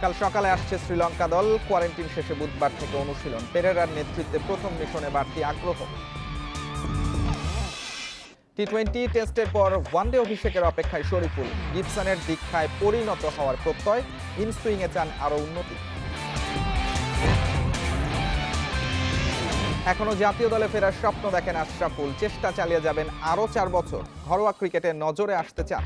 কাল সকালে আসছে শ্রীলঙ্কা দল। কোয়ারেন্টিন শেষে বুধবার থেকে অনুশীলন। পেরেরার নেতৃত্বে প্রথম মিশনে বাড়তি আগ্রহ। টি-20 টেস্টের পর ওয়ানডে অভিষেকের অপেক্ষায় শরীফুল। গিবসনের দীক্ষায় পরিণত হওয়ার প্রত্যয়। ইনসুইংয়ে চান আরও উন্নতি। এখনো জাতীয় দলে ফেরার স্বপ্ন দেখেন আশরাফুল। চেষ্টা চালিয়ে যাবেন আরও 4 বছর। ঘরোয়া ক্রিকেটে নজরে আসতে চান।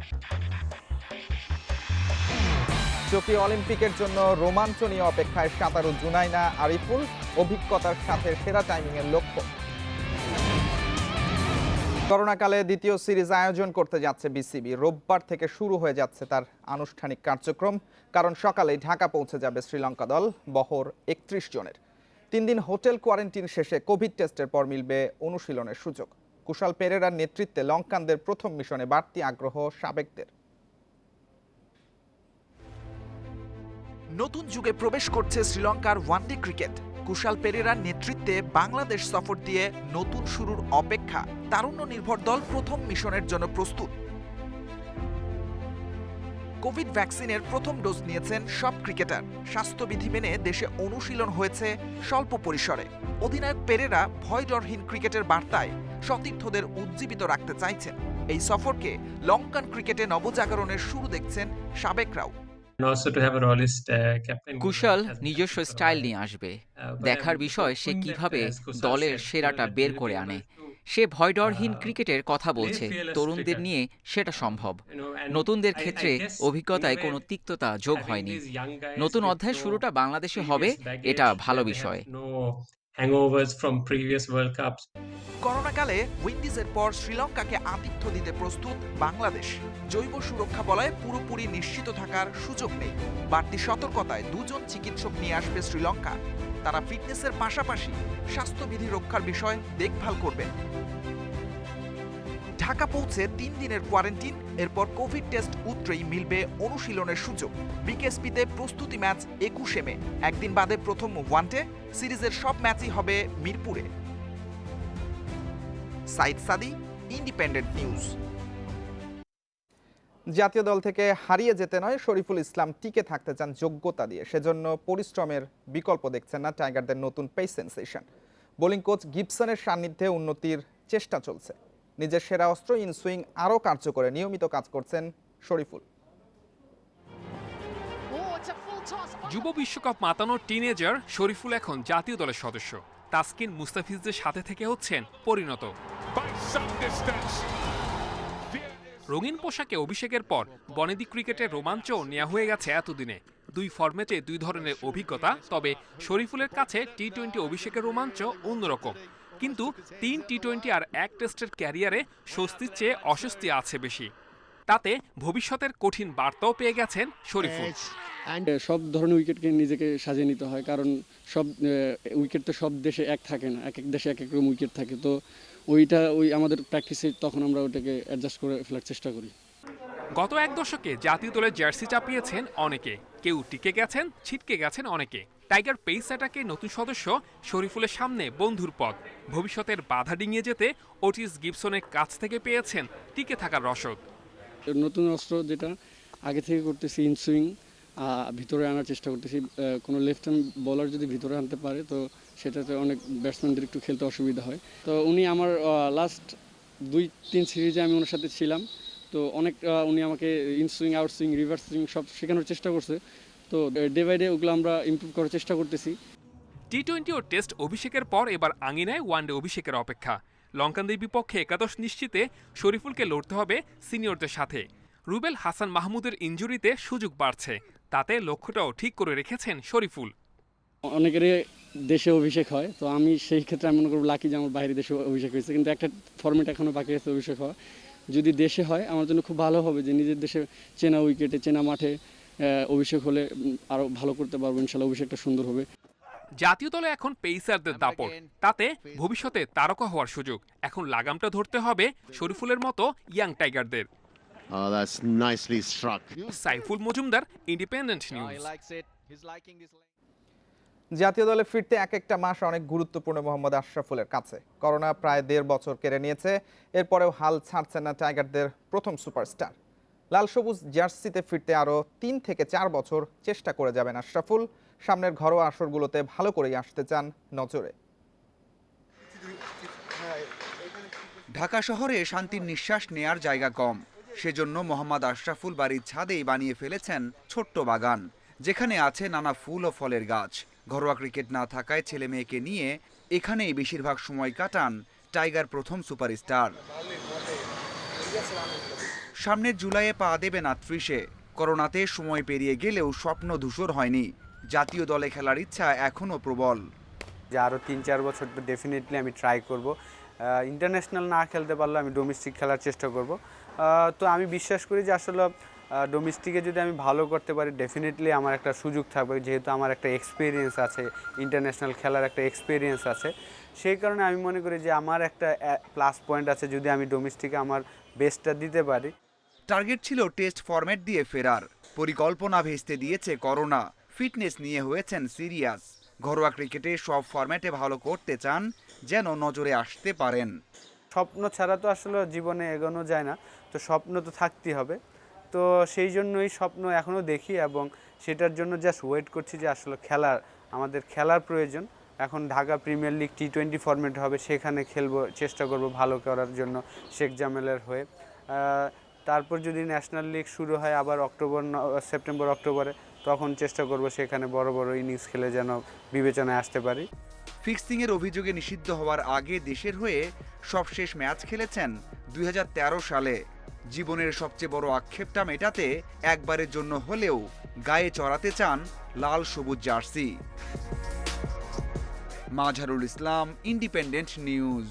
টোকিও অলিম্পিকের জন্য রোমাঞ্চনীয় অপেক্ষায় সাঁতারু জুনাইনা আরিফুল। অভিজ্ঞতার সাথে সেরা টাইমিংয়ের লক্ষ্য। করোনাকালে দ্বিতীয় সিরিজ আয়োজন করতে যাচ্ছে বিসিবি। রোববার থেকে শুরু হয়ে যাচ্ছে তার আনুষ্ঠানিক কার্যক্রম। কারণ সকালেই ঢাকা পৌঁছে যাবে শ্রীলঙ্কা দল। বহর 31 জনের। 3 দিন হোটেল কোয়ারেন্টিন শেষে কোভিড টেস্টের পর মিলবে অনুশীলনের সুযোগ। কুশাল পেরেরার নেতৃত্বে লঙ্কানদের প্রথম মিশনে বাড়তি আগ্রহ সাবেকদের। নতুন যুগে প্রবেশ করছে শ্রীলঙ্কার ওয়ানডে ক্রিকেট। কুশাল পেরেরার নেতৃত্বে বাংলাদেশ সফর দিয়ে নতুন শুরুর অপেক্ষা। তারুণ্য নির্ভর দল প্রথম মিশনের জন্য প্রস্তুত। কোভিড ভ্যাকসিনের প্রথম ডোজ নিয়েছেন সব ক্রিকেটার। স্বাস্থ্যবিধি মেনে দেশে অনুশীলন হয়েছে স্বল্প পরিসরে। অধিনায়ক পেরেরা ভয়ডরহীন ক্রিকেটের বার্তায় সতীর্থদের উজ্জীবিত রাখতে চাইছেন। এই সফরকে লঙ্কান ক্রিকেটে নবজাগরণের শুরু দেখছেন সাবেকরাও। কুশাল নিজস্ব স্টাইল নিয়ে আসবে। দেখার বিষয় সে কিভাবে দলের সেরাটা বের করে আনে। সে ভয়ডরহীন ক্রিকেটের কথা বলছে। তরুণদের নিয়ে সেটা সম্ভব। নতুনদের ক্ষেত্রে অভিজ্ঞতায় কোনো তিক্ততা যোগ হয়নি। নতুন অধ্যায় শুরুটা বাংলাদেশে হবে, এটা ভালো বিষয়। করোনাকালে উইন্ডিজের পর শ্রীলঙ্কাকে আতিথ্য দিতে প্রস্তুত বাংলাদেশ। জৈব সুরক্ষা বলয়ে পুরোপুরি নিশ্চিত থাকার সুযোগ নেই। বাড়তি সতর্কতায় 2 জন চিকিৎসক নিয়ে আসবে শ্রীলঙ্কা। তারা ফিটনেসের পাশাপাশি স্বাস্থ্যবিধি রক্ষার বিষয় দেখভাল করবেন। ঢাকা পৌঁছে 3 দিনের কোয়ারেন্টিন। এরপর কোভিড টেস্ট উতরেই মিলবে অনুশীলনের সুযোগ। বিকেএসপিতে প্রস্তুতি ম্যাচ 21 মে। একদিন বাদে প্রথম ওয়ানডে। সিরিজের সব ম্যাচই হবে মিরপুরে। সাইদ সাদি, ইন্ডিপেন্ডেন্ট নিউজ। জাতীয় দল থেকে হারিয়ে যেতে নয়, শরীফুল ইসলাম টিকে থাকতে চান যোগ্যতা দিয়ে। সেজন্য পরিশ্রমের বিকল্প দেখছেন না টাইগারদের নতুন পেস সেন্সেশন। বোলিং কোচ গিবসনের সান্নিধ্যে উন্নতির চেষ্টা চলছে। নিজের সেরা অস্ত্র ইনসুইং আরও কার্যকরে নিয়মিত কাজ করছেন শরীফুল। যুব বিশ্বকাপ মাতানোর টিনেজার শরীফুল এখন জাতীয় দলের সদস্য। তাসকিন মুস্তাফিজদের সাথে থেকে হচ্ছেন পরিণত। রঙিন পোশাকে অভিষেকের পর বনেদি ক্রিকেটের রোমাঞ্চ নেওয়া হয়ে গেছে এতদিনে। 2 ফরম্যাটে 2 ধরনের অভিজ্ঞতা। তবে শরীফুলের কাছে টি-20 অভিষেকের রোমাঞ্চ অন্যরকম। কিন্তু 3 টি-20 আর 1 টেস্টের ক্যারিয়ারে স্বস্তির চেয়ে অস্বস্তি আছে বেশি। তাতে ভবিষ্যতের কঠিন বার্তাও পেয়ে গেছেন শরীফুল। সব ধরনের উইকেটকে নিজেকে সাজিয়ে নিতে হয়, কারণ সব উইকেট তো সব দেশে এক থাকে না। এক এক দেশে এক এক রকম উইকেট থাকে। তো ওই আমাদের প্র্যাকটিসে তখন আমরা ওটাকে অ্যাডজাস্ট করে ফেলার চেষ্টা করি। গত 1 দশকে জাতীয় দলের জার্সি চাপিয়েছেন অনেকে। কেউ টিকে গেছেন, ছিটকে গেছেন অনেকে। টাইগার পেস অ্যাটাকে নতুন সদস্য শরীফুলের সামনে বন্ধুর পথ। ভবিষ্যতের বাধা ডিঙিয়ে যেতে ওটিস গিবসনের কাছ থেকে পেয়েছেন টিকে থাকার রসদ। নতুন অস্ত্র যেটা আগে থেকে করতেছি, ইনসুইং ভিতরে আনার চেষ্টা করতেছি। কোনো লেফট হ্যান্ড বোলার যদি ভিতরে আনতে পারে তো সেটাতে অনেক ব্যাটসম্যানদের একটু খেলতে অসুবিধা হয়। তো উনি আমার লাস্ট 2-3 সিরিজে আমি ওনার সাথে ছিলাম। তো অনেক উনি আমাকে ইনসুইং, আউটসুইং, রিভার্স সুইং সব শেখানোর চেষ্টা করছে। তো ডে বাই ডে ওগুলো আমরা ইমপ্রুভ করার চেষ্টা করতেছি। টি-20 ও টেস্ট অভিষেকের পর এবার আঙিনায় ওয়ানডে অভিষেকের অপেক্ষা। লঙ্কানদের বিপক্ষে একাদশ নিশ্চিতে শরীফুলকে লড়তে হবে সিনিয়রদের সাথে। রুবেল হাসান মাহমুদের ইনজুরিতে সুযোগ বাড়ছে। তাতে লক্ষ্যটাও ঠিক করে রেখেছেন শরীফুল। অনেকেরই দেশে অভিষেক হয়, তো আমি সেই ক্ষেত্রে আমি মনে করব লাকি যে আমার বাইরে দেশে অভিষেক হয়েছে। কিন্তু একটা ফরম্যাট এখনও বাকি আছে অভিষেক হওয়া। যদি দেশে হয় আমার জন্য খুব ভালো হবে যে নিজের দেশে চেনা উইকেটে, চেনা মাঠে অভিষেক হলে আরও ভালো করতে পারবো। ইনশাল্লাহ অভিষেকটা সুন্দর হবে। জাতীয় দলে এখন পেসারদের দাপট। তাতে ভবিষ্যতে তারকা হওয়ার সুযোগ। এখন লাগামটা ধরতে হবে শরীফুলের মতো ইয়াং টাইগারদের। Saiful Majumder, Independent News. জাতীয় দলে ফিরতে এক একটা মাস অনেক গুরুত্বপূর্ণ মোহাম্মদ আশরাফুলের কাছে। করোনা প্রায় 1.5 বছর কেড়ে নিয়েছে। এরপরেও হাল ছাড়ছেন না টাইগারদের প্রথম সুপারস্টার। লাল সবুজ জার্সিতে ফিরতে আরও 3 থেকে 4 বছর চেষ্টা করে যাবেন আশরাফুল। সামনের ঘরোয়া আসরগুলোতে ভালো করেই আসতে চান নজরে। ঢাকা শহরে শান্তির নিঃশ্বাস নেয়ার জায়গা কম, সেজন্য মোহাম্মদ আশরাফুল বাড়ির ছাদেই বানিয়ে ফেলেছেন ছোট্ট বাগান, যেখানে আছে নানা ফুল ও ফলের গাছ। ঘরোয়া ক্রিকেট না থাকায় ছেলে মেয়েকে নিয়ে এখানেই বেশিরভাগ সময় কাটান টাইগার প্রথম সুপারস্টার। সামনের জুলাইয়ে পা দেবেন ৩৮-এ। করোনাতে সময় পেরিয়ে গেলেও স্বপ্ন ধূসর হয়নি। জাতীয় দলে খেলার ইচ্ছা এখনও প্রবল। যে আরও ৩-৪ বছর ডেফিনেটলি আমি ট্রাই করব। ইন্টারন্যাশনাল না খেলতে পারলে আমি ডোমেস্টিক খেলার চেষ্টা করব। তো আমি বিশ্বাস করি যে আসলে ডোমেস্টিকে যদি আমি ভালো করতে পারি ডেফিনেটলি আমার একটা সুযোগ থাকবে, যেহেতু আমার একটা এক্সপিরিয়েন্স আছে, ইন্টারন্যাশনাল খেলার একটা এক্সপিরিয়েন্স আছে। সেই কারণে আমি মনে করি যে আমার একটা প্লাস পয়েন্ট আছে যদি আমি ডোমেস্টিকে আমার বেস্টটা দিতে পারি। টার্গেট ছিল টেস্ট ফরম্যাট দিয়ে ফেরার, পরিকল্পনা ভেস্তে দিয়েছে করোনা। ফিটনেস নিয়ে হয়েছেন সিরিয়াস। ঘরোয়া ক্রিকেটে সব ফরম্যাটে ভালো করতে চান, যেন নজরে আসতে পারেন। স্বপ্ন ছাড়া তো আসলে জীবনে এগোনো যায় না, তো স্বপ্ন তো থাকতেই হবে। তো সেই জন্যই স্বপ্ন এখনও দেখি এবং সেটার জন্য জাস্ট ওয়েট করছি যে আসলে আমাদের খেলার প্রয়োজন। এখন ঢাকা প্রিমিয়ার লিগ টি-20 ফরম্যাট হবে, সেখানে খেলবো, চেষ্টা করব ভালো করার জন্য শেখ জামেলের হয়ে। তারপর যদি ন্যাশনাল লিগ শুরু হয় আবার সেপ্টেম্বর অক্টোবরে, তখন চেষ্টা করব সেখানে বড় বড় ইনিংস খেলে যেন বিবেচনায় আসতে পারি। ফিক্সিংয়ের অভিযোগে নিষিদ্ধ হওয়ার আগে দেশের হয়ে সবশেষ ম্যাচ খেলেছেন 2013 সালে। জীবনের সবচেয়ে বড় আক্ষেপটা মেটাতে একবারের জন্য হলেও গায়ে চড়াতে চান লাল সবুজ জার্সি। মাঝহারুল ইসলাম, ইন্ডিপেন্ডেন্ট নিউজ।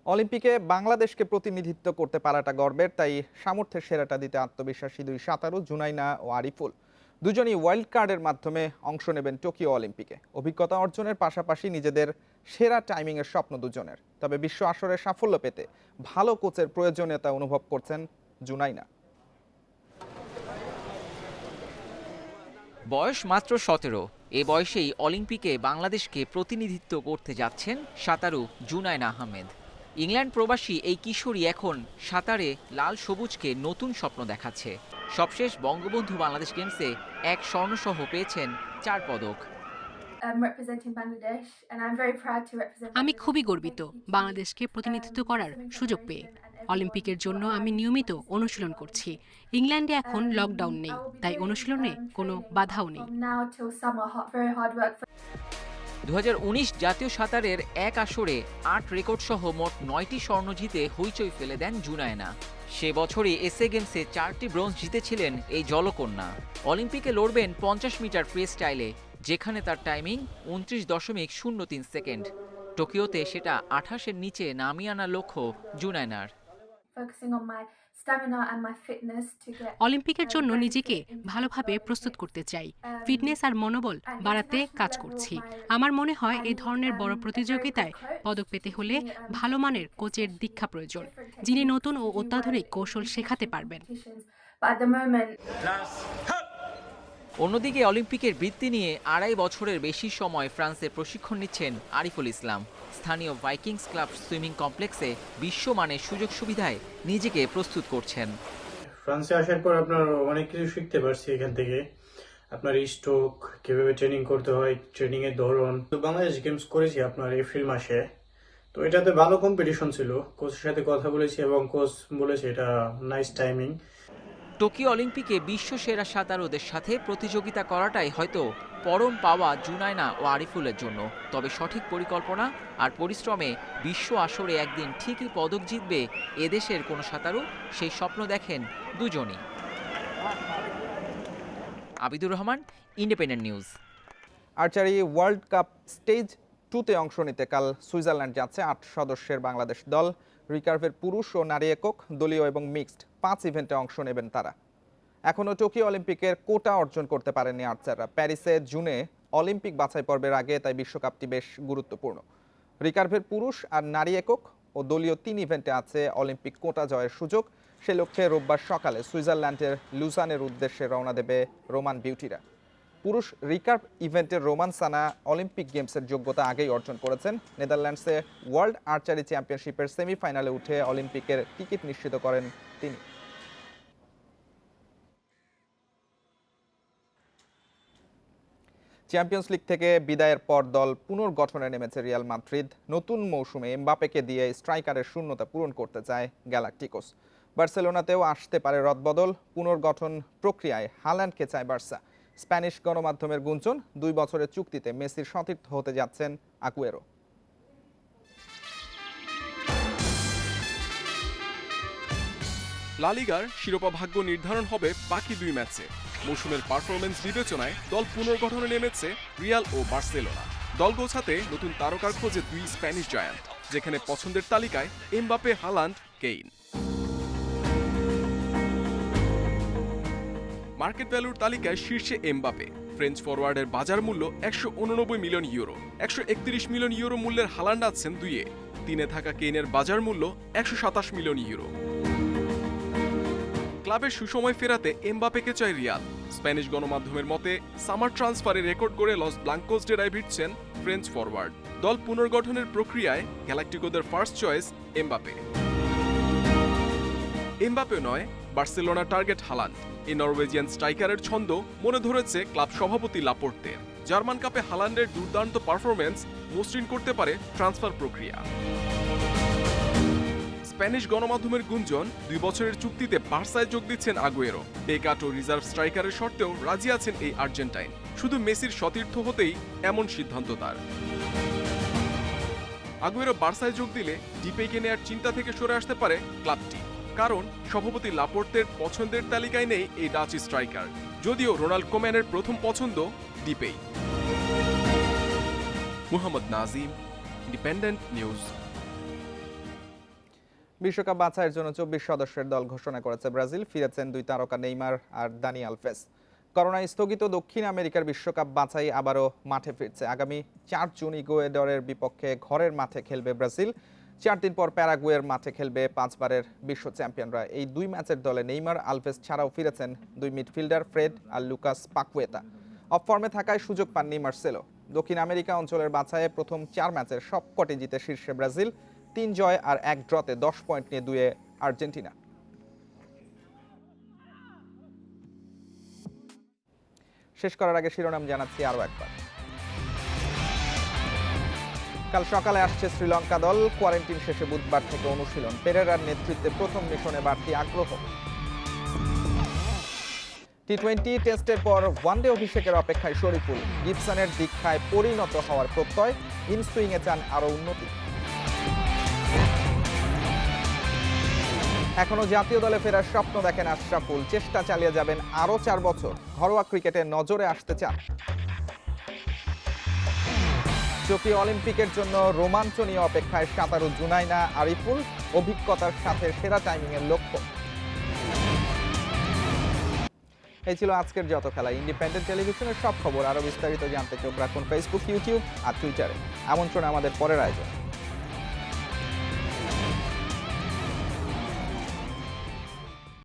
অলিম্পিকে বাংলাদেশকে প্রতিনিধিত্ব করতে পারাটা গর্বের, তাই সামর্থ্যের সেরাটা দিতে আত্মবিশ্বাসী দুই সাঁতারু জুনাইনা ও আরিফুল। দুজনই ওয়াইল্ড কার্ডের মাধ্যমে অংশ নেবেন টোকিও অলিম্পিকে। অভিজ্ঞতা অর্জনের পাশাপাশি নিজেদের সেরা টাইমিংয়ের স্বপ্ন দুজনের। তবে বিশ্ব আসরে সাফল্য পেতে ভালো কোচের প্রয়োজনীয়তা অনুভব করছেন জুনাইনা। বয়স মাত্র 17। এ বয়সেই অলিম্পিকে বাংলাদেশকে প্রতিনিধিত্ব করতে যাচ্ছেন সাঁতারু জুনাইনা আহমেদ। ইংল্যান্ড প্রবাসী এই কিশোরী এখন সাঁতারে লাল সবুজকে নতুন স্বপ্ন দেখাচ্ছে। সবশেষ বঙ্গবন্ধু বাংলাদেশ গেমসে 1 স্বর্ণসহ পেয়েছেন 4 পদক। আমি খুবই গর্বিত বাংলাদেশকে প্রতিনিধিত্ব করার সুযোগ পেয়ে। অলিম্পিকের জন্য আমি নিয়মিত অনুশীলন করছি। ইংল্যান্ডে এখন লকডাউন নেই, তাই অনুশীলনে কোনো বাধাও নেই। 2019 জাতীয় সাঁতারের 1 আসরে 8 রেকর্ড সহ মোট 9টি স্বর্ণ জিতে হইচই ফেলে দেন জুনাইনা। সে বছরই এসএ গেমসে 4টি ব্রোঞ্জ জিতেছিলেন এই জলকন্যা। অলিম্পিকে লড়বেন 50 মিটার ফ্রি স্টাইলে, যেখানে তার টাইমিং 29.03 সেকেন্ড। টোকিওতে সেটা 28-এর নিচে নামিয়ে আনার লক্ষ্য জুনাইনার। অলিম্পিকের জন্য নিজেকে ভালোভাবে প্রস্তুত করতে চাই। ফিটনেস আর মনোবল বাড়াতে কাজ করছি। আমার মনে হয় এই ধরনের বড় প্রতিযোগিতায় পদক পেতে হলে ভালো মানের কোচের দীক্ষা প্রয়োজন, যিনি নতুন ও অত্যাধুনিক কৌশল শেখাতে পারবেন। অন্যদিকে অলিম্পিকের বৃত্তি নিয়ে 2.5 বছরের বেশি সময় ফ্রান্সে প্রশিক্ষণ নিচ্ছেন আরিফুল ইসলাম। স্থানীয় ভাইকিংস ক্লাব সুইমিং কমপ্লেক্সে বিশ্বমানের সুযোগ সুবিধায় নিজেকে প্রস্তুত করছেন। ফ্রান্সে আসার পর আপনার অনেক কিছু শিখতে পারছি এখান থেকে। আপনার স্ট্রোক কিভাবে ট্রেনিং করতে হয়, ট্রেনিং এর ধরন। তো বাংলাদেশ গেমস করেছি আপনার এপ্রিল মাসে, তো এটাতে ভালো কম্পিটিশন ছিল। কোচের সাথে কথা বলেছি এবং কোচ বলেছে এটা নাইস টাইমিং। টোকিও অলিম্পিকে বিশ্ব সেরা সাঁতারুদের সাথে প্রতিযোগিতা করাটাই হয়তো পরম পাওয়া জুনাইনা ও আরিফুলের জন্য। তবে সঠিক পরিকল্পনা আর পরিশ্রমে বিশ্ব আসরে একদিন ঠিকই পদক জিতবে এদেশের কোনো সাঁতারু, সেই স্বপ্ন দেখেন দুজনই। Abidur Rahman, Independent News. Archery world cup stage 2তে অংশ নিতে কাল সুইজারল্যান্ড যাচ্ছে 8 সদস্যের বাংলাদেশ দল। রিকার্ভের পুরুষ ও নারী একক, দলীয় এবং মিক্সড 5 ইভেন্টে অংশ নেবেন তারা। এখনও টোকিও অলিম্পিকের কোটা অর্জন করতে পারেননি আর্চাররা। প্যারিসে জুনে অলিম্পিক বাছাই পর্বের আগে, তাই বিশ্বকাপটি বেশ গুরুত্বপূর্ণ। রিকার্ভের পুরুষ আর নারী একক ও দলীয় 3 ইভেন্টে আছে অলিম্পিক কোটা জয়ের সুযোগ। সে লক্ষ্যে রোববার সকালে সুইজারল্যান্ডের লুসানের উদ্দেশ্যে রওনা দেবে রোমান বিউটিরা। পুরুষ রিকার্ভ ইভেন্টের রোমান সানা অলিম্পিক গেমসের যোগ্যতা আগেই অর্জন করেছেন। নেদারল্যান্ডসে ওয়ার্ল্ড আর্চারি চ্যাম্পিয়নশিপের সেমিফাইনালে উঠে অলিম্পিকের টিকিট নিশ্চিত করেন তিনি। চ্যাম্পিয়ন্স লিগ থেকে বিদায়ের পর দল পুনর্গঠনে নেমেছে রিয়াল মাদ্রিদ। নতুন মৌসুমে এমবাপেকে দিয়ে স্ট্রাইকারের শূন্যতা পূরণ করতে চায় গ্যালাকটিকোস। বার্সেলোনাতেও আসতে পারে রদবদল। পুনর্গঠন প্রক্রিয়ায় হাল্যান্ডকে চায় বার্সা। স্প্যানিশ গণমাধ্যমের গুঞ্জন, 2 বছরের চুক্তিতে মেসির সতীর্থ হতে যাচ্ছেন আগুয়েরো। লা লিগার শিরোপা ভাগ্য নির্ধারণ হবে বাকি 2 ম্যাচে। মৌসুমের পারফরমেন্স বিবেচনায় দল পুনর্গঠনে নেমেছে রিয়াল ও বার্সেলোনা। দল গোছাতে নতুন তারকার খোঁজে 2 স্প্যানিশ জায়ান্ট, যেখানে পছন্দের তালিকায় এমবাপে, হাল্যান্ড, কেইন। মার্কেট ভ্যালুর তালিকায় শীর্ষে এমবাপে। ফ্রেঞ্চ ফরওয়ার্ডের বাজার মূল্য 189 মিলিয়ন ইউরো। 131 মিলিয়ন ইউরো মূল্যের হাল্যান্ড আছেন 2-এ। 3-এ থাকা কেইনের বাজার মূল্য 127 মিলিয়ন ইউরো। ক্লাবের সুসময় ফেরাতে এমবাপেকে চায় রিয়াল। স্প্যানিশ গণমাধ্যমের মতে সামার ট্রান্সফারে রেকর্ড করে লস ব্লাঙ্কোস ডেরায় ভিড়ছেন ফ্রেঞ্চ ফরওয়ার্ড। দল পুনর্গঠনের প্রক্রিয়ায় গ্যালাকটিকোদের ফার্স্ট চয়েস এমবাপে। এমবাপে নয়, বার্সেলোনা টার্গেট হাল্যান্ড। এই নরওয়েজিয়ান স্ট্রাইকারের ছন্দ মনে ধরেছে ক্লাব সভাপতি লাপোর্তের। জার্মান কাপে হাল্যান্ডের দুর্দান্ত পারফরমেন্স মসৃণ করতে পারে ট্রান্সফার প্রক্রিয়া। স্প্যানিশ গণমাধ্যমের গুঞ্জন, 2 বছরের চুক্তিতে বার্সায় যোগ দিচ্ছেন আগুয়েরো। বেকাটো রিজার্ভ স্ট্রাইকারের শর্তেও রাজি আছেন এই আর্জেন্টাইন। শুধু মেসির সতীর্থ হতেই এমন সিদ্ধান্ত তার। আগুয়েরো বার্সায় যোগ দিলে ডিপেইকে নেয়ার চিন্তা থেকে সরে আসতে পারে ক্লাবটি, কারণ সভাপতি লাপোর্তের পছন্দের তালিকায় নেই এই ডাচ স্ট্রাইকার। যদিও রোনাল্ড কোম্যানের প্রথম পছন্দ ডিপেই। Muhammad Nazim, Independent News. বিশ্বকাপ বাছাইয়ের জন্য 24 সদস্যের দল ঘোষণা করেছে ব্রাজিল। ফিরেছেন 2 তারকা নেইমার আর দানি আলভেস। করোনায় স্থগিত দক্ষিণ আমেরিকার বিশ্বকাপ বাছাই আবারও মাঠে ফিরছে। আগামী 4 জুন ইকুয়েডরের বিপক্ষে ঘরের মাঠে খেলবে ব্রাজিল। 4 দিন পর প্যারাগুয়ের মাঠে খেলবে 5 বারের বিশ্ব চ্যাম্পিয়নরা। এই 2 ম্যাচের দলে নেইমার, আলভেস ছাড়াও ফিরেছেন 2 মিডফিল্ডার ফ্রেড আর লুকাস পাকুয়েতা। অফ ফর্মে থাকায় সুযোগ পাননি মার্সেলো। দক্ষিণ আমেরিকা অঞ্চলের বাছাইয়ে প্রথম 4 ম্যাচের সবকটি জিতে শীর্ষে ব্রাজিল। 3 জয় আর 1 ড্রতে 10 পয়েন্ট নিয়ে 2-এ আর্জেন্টিনা। শেষ করার আগে শিরোনাম জানাচ্ছি আরও একবার। কাল সকালে আসছে শ্রীলঙ্কা দল। কোয়ারেন্টিন শেষে বুধবার থেকে অনুশীলন। পেরেরার নেতৃত্বে প্রথম মিশনে বাড়তি আগ্রহ। টি-20 টেস্টের পর ওয়ানডে অভিষেকের অপেক্ষায় শরীফুল। গিবসনের দীক্ষায় পরিণত হওয়ার প্রত্যয়। ইনসুইংয়ে চান আরও উন্নতি। এখনো জাতীয় দলে ফেরার স্বপ্ন দেখেন আশরাফুল। চেষ্টা চালিয়ে যাবেন আরও 4 বছর। ঘরোয়া ক্রিকেটে নজরে আসতে চান। টোকিও অলিম্পিকের জন্য রোমাঞ্চ নিয়ে অপেক্ষায় সাঁতারু জুনাইনা আরিফুল। অভিজ্ঞতার সাথে সেরা টাইমিংয়ের লক্ষ্য। এই ছিল আজকের যত খেলা। ইন্ডিপেন্ডেন্ট টেলিভিশনের সব খবর আরও বিস্তারিত জানতে চোখ রাখুন ফেসবুক, ইউটিউব আর টুইটারে। আমন্ত্রণ আমাদের পরের আয়োজন।